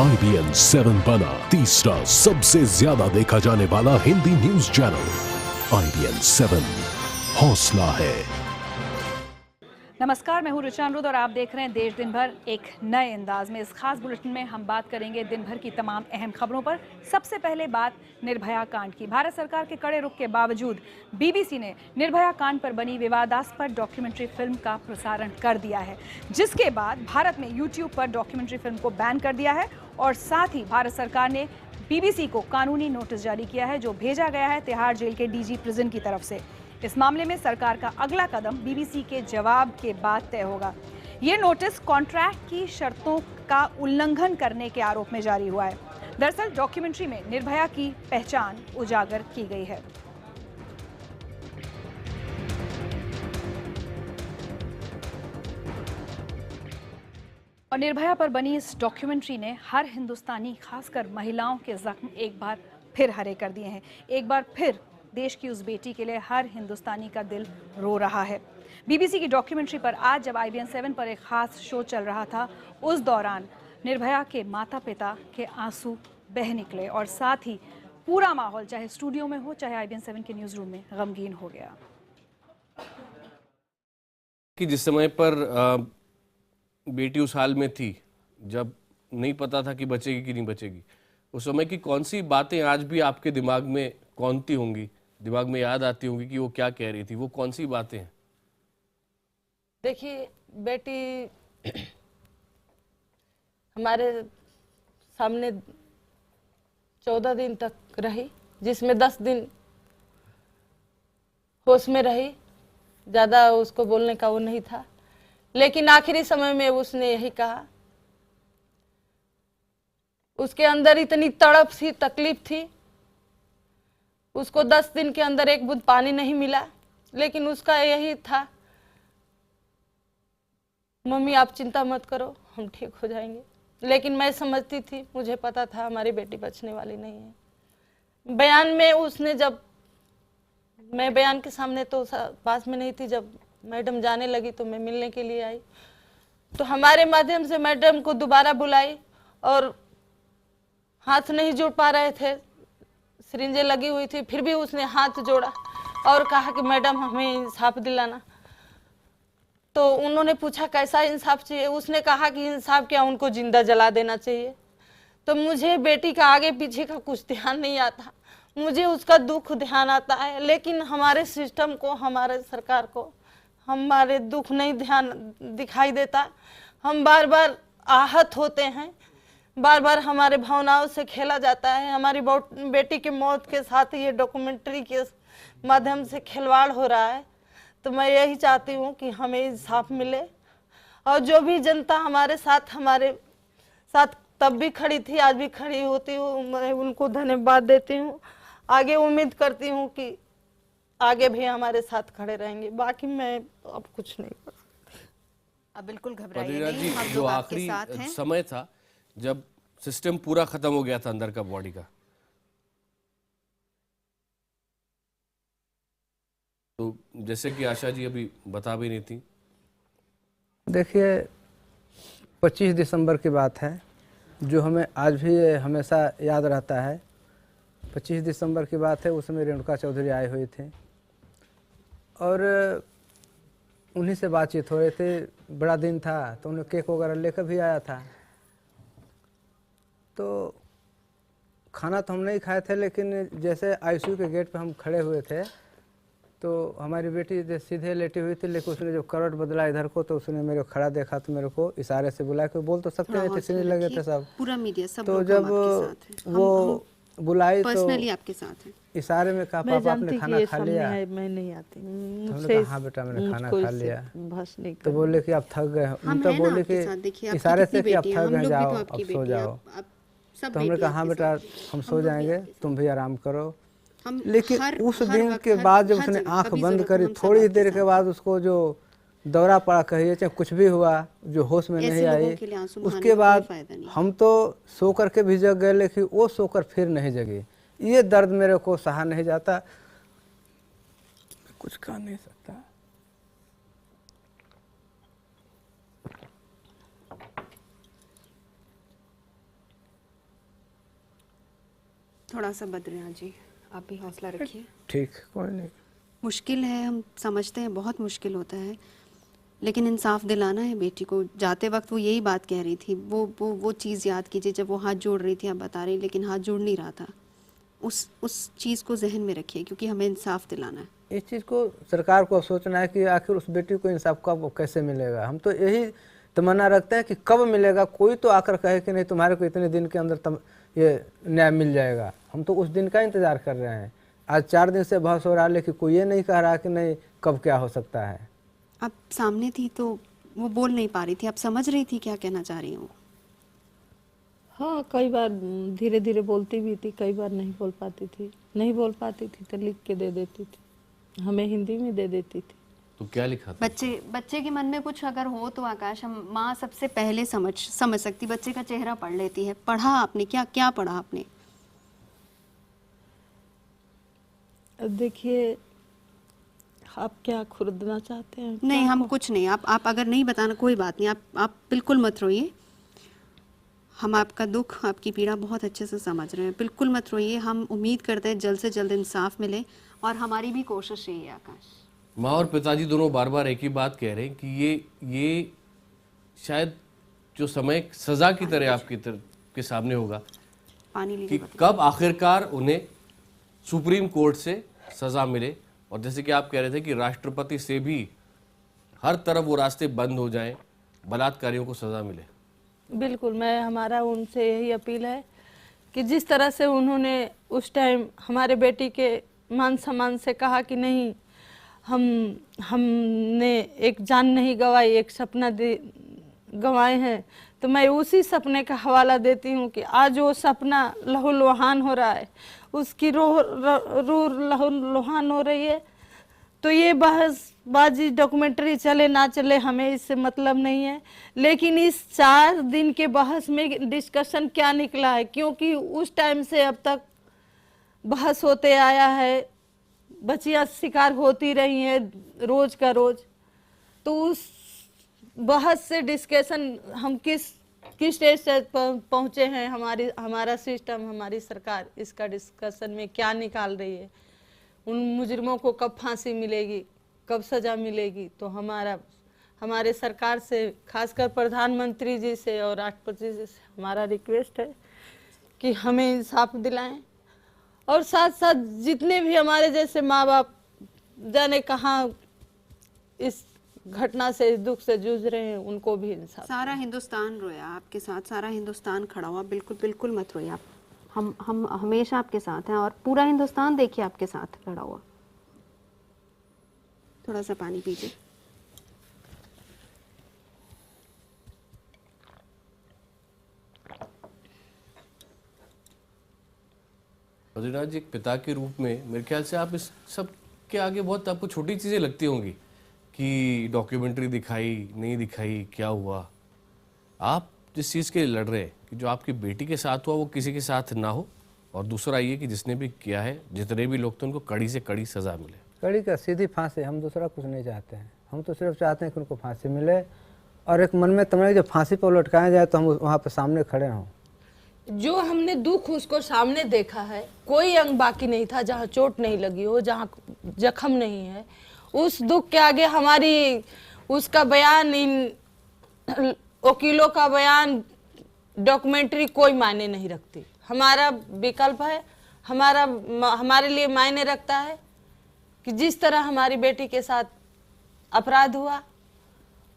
IBN 7 बना तीसरा सबसे ज्यादा देखा जाने वाला हिंदी न्यूज चैनल। IBN 7 हौसला है। नमस्कार, मैं हूं ऋचा अमरुद और आप देख रहे हैं देश दिन भर एक नए अंदाज में। इस खास बुलेटिन में हम बात करेंगे दिन भर की तमाम अहम खबरों पर। सबसे पहले बात निर्भया कांड की। भारत सरकार के कड़े रुख के बावजूद BBC ने निर्भया कांड पर बनी विवादास्पद डॉक्यूमेंट्री फिल्म का प्रसारण कर दिया है, जिसके बाद भारत में YouTube पर डॉक्यूमेंट्री फिल्म को बैन कर दिया है और साथ ही भारत सरकार ने BBC को कानूनी नोटिस जारी किया है, जो भेजा गया है तिहाड़ जेल के DG प्रिजन की तरफ से। इस मामले में सरकार का अगला कदम BBC के जवाब के बाद तय होगा। ये नोटिस कॉन्ट्रैक्ट की शर्तों का उल्लंघन करने के आरोप में जारी हुआ है। दरअसल डॉक्यूमेंट्री में निर्भया की पहचान उजागर की गई है। और निर्भया पर बनी इस डॉक्यूमेंट्री ने हर हिंदुस्तानी, खासकर महिलाओं के जख्म एक बार फिर हरे कर दिए हैं। एक बार फिर देश की उस बेटी के लिए हर हिंदुस्तानी का दिल रो रहा है। BBC की डॉक्यूमेंट्री पर आज जब IBN 7 पर एक खास शो चल रहा था, उस दौरान निर्भया के माता पिता के आंसू बह निकले और साथ ही पूरा माहौल, चाहे स्टूडियो में हो चाहे IBN 7 के न्यूज़ रूम में, गमगीन हो गया। कि जिस समय पर बेटी उस हाल में थी, जब नहीं पता था कि बचेगी कि नहीं बचेगी, उस समय की कौन सी बातें आज भी आपके दिमाग में कौनती होंगी, दिमाग में याद आती होंगी कि वो क्या कह रही थी? वो कौन सी बातें हैं? देखिए, बेटी हमारे सामने 14 दिन तक रही, जिसमें 10 दिन होश में रही। ज़्यादा उसको बोलने का वो नहीं था, लेकिन आखिरी समय में उसने यही कहा। उसके अंदर इतनी तड़प सी, तकलीफ थी। उसको 10 दिन के अंदर एक बूंद पानी नहीं मिला, लेकिन उसका यही था, मम्मी आप चिंता मत करो, हम ठीक हो जाएंगे। लेकिन मैं समझती थी, मुझे पता था हमारी बेटी बचने वाली नहीं है। बयान में उसने, जब मैं बयान के सामने तो पास में नहीं थी, जब मैडम जाने लगी तो मैं मिलने के लिए आई, तो हमारे माध्यम से मैडम को दोबारा बुलाई और हाथ नहीं जोड़ पा रहे थे, सिरिंजें लगी हुई थी, फिर भी उसने हाथ जोड़ा और कहा कि मैडम हमें इंसाफ दिलाना। तो उन्होंने पूछा कैसा इंसाफ चाहिए? उसने कहा कि इंसाफ क्या, उनको जिंदा जला देना चाहिए। तो मुझे बेटी का आगे पीछे का कुछ ध्यान नहीं आता, मुझे उसका दुख ध्यान आता है, लेकिन हमारे सिस्टम को, हमारे सरकार को हमारे दुख नहीं ध्यान दिखाई देता। हम बार बार आहत होते हैं, बार बार हमारे भावनाओं से खेला जाता है। हमारी बेटी की मौत के साथ ये डॉक्यूमेंट्री के माध्यम से खिलवाड़ हो रहा है। तो मैं यही चाहती हूँ कि हमें इंसाफ मिले, और जो भी जनता हमारे साथ तब भी खड़ी थी, आज भी खड़ी होती हूँ, मैं उनको धन्यवाद देती हूँ। आगे उम्मीद करती हूँ कि आगे भी हमारे साथ खड़े रहेंगे। बाकी मैं अब कुछ नहीं कर सकती। अब बिल्कुल घबराइए नहीं, हम जो लोग आपके आखिरी साथ हैं। समय था जब सिस्टम पूरा खत्म हो गया था अंदर का, बॉडी का, तो जैसे कि आशा जी अभी बता भी नहीं थी। देखिए, 25 दिसंबर की बात है, जो हमें आज भी हमेशा याद रहता है। 25 दिसंबर की बात है, उसमें रेणुका चौधरी आए हुए थे और उन्हीं से बातचीत हो रहे थे। बड़ा दिन था तो उन्हें केक वगैरह लेकर भी आया था। तो खाना तो हम नहीं खाए थे, लेकिन जैसे ICU के गेट पे हम खड़े हुए थे तो हमारी बेटी सीधे लेटी हुई थी, लेकिन उसने जो करवट बदला इधर को, तो उसने मेरे को खड़ा देखा तो मेरे को इशारे से बुलाया। कोई बोल तो सकते नहीं थे, सीने लगे थे सब, पूरा मीडिया सब तो लोग जब आपके साथ हैं। वो बुलाई तो पर्सनली आपके साथ हैं। इशारे में कहा, पापा आपने खाना खा लिया? मैं नहीं आती, हमने कहा हाँ बेटा मैंने खाना खा लिया। तो बोले कि आप थक गए हो। हम तो हैं ना बोले आपके कि साथ, देखिए इशारे आपकी से कि आप कितनी थक बेटी है, गए, हम लोग भी जाओ तो अब आपकी सो बेटी है, जाओ। आप सब तो हमने बेटी कहा हाँ आपके बेटा साथ हम हैं। सो हम लोग भी जाएंगे, आपके साथ तुम भी आराम करो। हम लेकिन हर उस हर दिन वक्त, के हर बाद जब हर उसने जगह आंख कभी बंद जरूरत हो, करी, हम सब थोड़ी आपके देर के साथ बाद उसको जो दौरा पड़ा कहिए, चाहे कुछ भी हुआ, जो होश में ऐसे नहीं लोगों आई, के लिए आंसू बहाने उसके का बाद कोई फायदा नहीं। हम तो सो करके भी जग गए, लेकिन वो सोकर फिर नहीं जगी। ये दर्द मेरे को सहा नहीं जाता, कुछ कह नहीं सकता। थोड़ा सा बद्रिया जी, आप भी हौसला रखिए। ठीक, कोई नहीं। मुश्किल है, हम समझते हैं, बहुत मुश्किल होता है, लेकिन इंसाफ दिलाना है बेटी को। जाते वक्त वो यही बात कह रही थी, वो चीज़ याद कीजिए जब वो हाथ जोड़ रही थी, आप बता रही, लेकिन हाथ जोड़ नहीं रहा था। उस चीज़ को जहन में रखिए, क्योंकि हमें इंसाफ दिलाना है। इस चीज़ को सरकार को सोचना है कि आखिर उस बेटी को इंसाफ कब कैसे मिलेगा। हम तो यही तमन्ना रखते हैं कि कब मिलेगा, कोई तो आकर कहे कि नहीं तुम्हारे को इतने दिन के अंदर ये न्याय मिल जाएगा। हम तो उस दिन का इंतज़ार कर रहे हैं। आज 4 दिन से बहस हो रहा है, लेकिन कोई ये नहीं कह रहा कि नहीं कब क्या हो सकता है। आप सामने थी तो वो बोल नहीं पा रही थी, आप समझ रही थी क्या कहना चाह रही हूँ। हाँ, कई बार धीरे धीरे बोलती भी थी, कई बार नहीं बोल पाती थी। नहीं बोल पाती थी तो लिख के दे देती थी, हमें हिंदी में दे देती थी। तो क्या लिखा था? बच्चे के मन में कुछ अगर हो तो आकाश, हम माँ सबसे पहले समझ सकती, बच्चे का चेहरा पढ़ लेती है। पढ़ा आपने, क्या पढ़ा आपने? देखिए, आप क्या खुरदना चाहते हैं? नहीं, हम कुछ नहीं, आप अगर नहीं बताना कोई बात नहीं, आप बिल्कुल मत रोइए। हम आपका दुख, आपकी पीड़ा बहुत अच्छे से समझ रहे हैं, बिल्कुल मत रोइए। हम उम्मीद करते हैं जल्द से जल्द इंसाफ मिले, और हमारी भी कोशिश यही है आकाश। माँ और पिताजी दोनों बार बार एक ही बात कह रहे हैं कि ये शायद जो समय सजा की तरह के सामने होगा, पानी कि लीजिए। कब आखिरकार उन्हें सुप्रीम कोर्ट से सजा मिले। और जैसे कि आप कह रहे थे कि राष्ट्रपति से भी हर तरफ वो रास्ते बंद हो जाएं, बलात्कारियों को सजा मिले। बिल्कुल, हमारा उनसे यही अपील है कि जिस तरह से उन्होंने उस टाइम हमारे बेटी के मान सम्मान से कहा कि नहीं, हमने एक जान नहीं गंवाई, एक सपना गंवाए हैं, तो मैं उसी सपने का हवाला देती हूँ कि आज वो सपना लहूलुहान हो रहा है, उसकी रूह लहूलुहान हो रही है। तो ये बहसबाजी डॉक्यूमेंट्री चले ना चले, हमें इससे मतलब नहीं है, लेकिन इस 4 दिन के बहस में डिस्कशन क्या निकला है, क्योंकि उस टाइम से अब तक बहस होते आया है, बच्चियां शिकार होती रही हैं रोज का रोज। तो उस बहस से डिस्कशन हम किस स्टेज से पहुंचे हैं, हमारा सिस्टम, हमारी सरकार इसका डिस्कशन में क्या निकाल रही है, उन मुजरिमों को कब फांसी मिलेगी, कब सजा मिलेगी। तो हमारे सरकार से, खासकर प्रधानमंत्री जी से और राष्ट्रपति जी से हमारा रिक्वेस्ट है कि हमें इंसाफ दिलाएं, और साथ साथ जितने भी हमारे जैसे माँ बाप जाने कहाँ इस घटना से, इस दुख से जूझ रहे हैं, उनको भी इंसाफ। सारा हिंदुस्तान रोया आपके साथ, सारा हिंदुस्तान खड़ा हुआ, बिल्कुल मत रोइए आप। हम हमेशा आपके साथ हैं, और पूरा हिंदुस्तान देखिए आपके साथ खड़ा हुआ। थोड़ा सा पानी पीजिए। बद्रीनाथ जी, एक पिता के रूप में मेरे ख्याल से आप इस सब के आगे बहुत आपको छोटी चीज़ें लगती होंगी कि डॉक्यूमेंट्री दिखाई नहीं दिखाई, क्या हुआ। आप जिस चीज़ के लिए लड़ रहे हैं कि जो आपकी बेटी के साथ हुआ वो किसी के साथ ना हो, और दूसरा ये कि जिसने भी किया है, जितने भी लोग थे, उनको कड़ी से कड़ी सज़ा मिले। कड़ी का सीधी फांसी, हम दूसरा कुछ नहीं चाहते हैं। हम तो सिर्फ चाहते हैं कि उनको फांसी मिले, और एक मन में तमन्ना जब फांसी पर लटकाया जाए तो हम वहाँ पर सामने खड़े हों। जो हमने दुख उसको सामने देखा है, कोई अंग बाकी नहीं था जहाँ चोट नहीं लगी हो, जहाँ जख्म नहीं है। उस दुख के आगे हमारी उसका बयान, इन वकीलों का बयान, डॉक्यूमेंट्री कोई मायने नहीं रखती। हमारा विकल्प है, हमारे लिए मायने रखता है कि जिस तरह हमारी बेटी के साथ अपराध हुआ,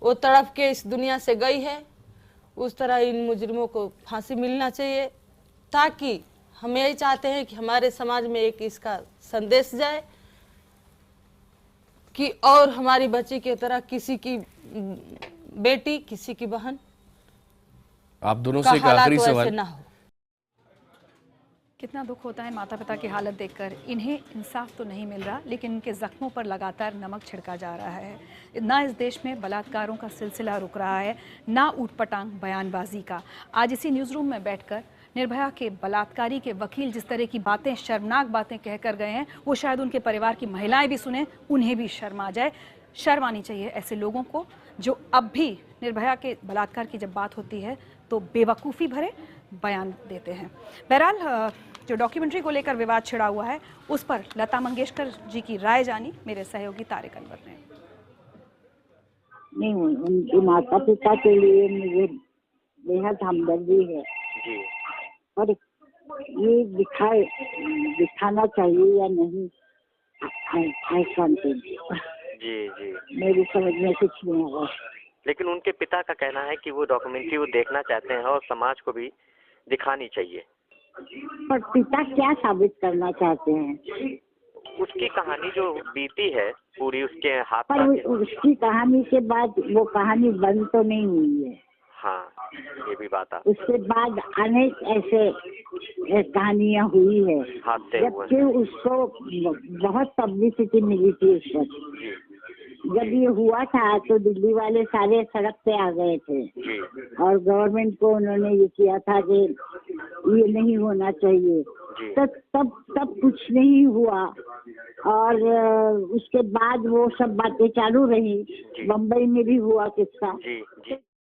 वो तड़प के इस दुनिया से गई है, उस तरह इन मुजरिमों को फांसी मिलना चाहिए, ताकि हम यही चाहते हैं कि हमारे समाज में एक इसका संदेश जाए कि और हमारी बच्ची की तरह किसी की बेटी, किसी की बहन आप दोनों का से एक हालात आखिरी वैसे सवाल। ना हो। कितना दुख होता है माता पिता की हालत देखकर। इन्हें इंसाफ तो नहीं मिल रहा, लेकिन इनके जख्मों पर लगातार नमक छिड़का जा रहा है। ना इस देश में बलात्कारों का सिलसिला रुक रहा है, ना ऊटपटांग बयानबाजी का। आज इसी न्यूज़ रूम में बैठकर निर्भया के बलात्कारी के वकील जिस तरह की बातें, शर्मनाक बातें कहकर गए हैं, वो शायद उनके परिवार की महिलाएं भी सुने, उन्हें भी शर्म आ जाए। शर्म आनी चाहिए ऐसे लोगों को जो अब भी निर्भया के बलात्कार की जब बात होती है तो बेवकूफ़ी भरे बयान देते हैं। बहरहाल जो डॉक्यूमेंट्री को लेकर विवाद छिड़ा हुआ है उस पर लता मंगेशकर जी की राय जानी मेरे सहयोगी तारिक अनवर ने। नहीं, उनके माता पिता के लिए मुझे बेहद हमदर्दी है जी। और ये दिखाना चाहिए या नहीं, ऐसा जी जी। मेरी समझ में कुछ नहीं आया। लेकिन उनके पिता का कहना है कि वो डॉक्यूमेंट्री वो देखना चाहते हैं और समाज को भी दिखानी चाहिए। पर पिता क्या साबित करना चाहते हैं? उसकी कहानी जो बीती है पूरी उसके हाथ पर उसकी कहानी के बाद वो कहानी बंद तो नहीं हुई है। हाँ, ये भी बात है। उसके बाद अनेक ऐसे कहानियां हुई है, हादसे हुए जबकि उसको बहुत पब्लिसिटी मिली थी उस पर। जब ये हुआ था तो दिल्ली वाले सारे सड़क पे आ गए थे जी। और गवर्नमेंट को उन्होंने ये किया था कि ये नहीं होना चाहिए। तो तब कुछ नहीं हुआ और उसके बाद वो सब बातें चालू रही। बम्बई में भी हुआ किस्सा। जी जी।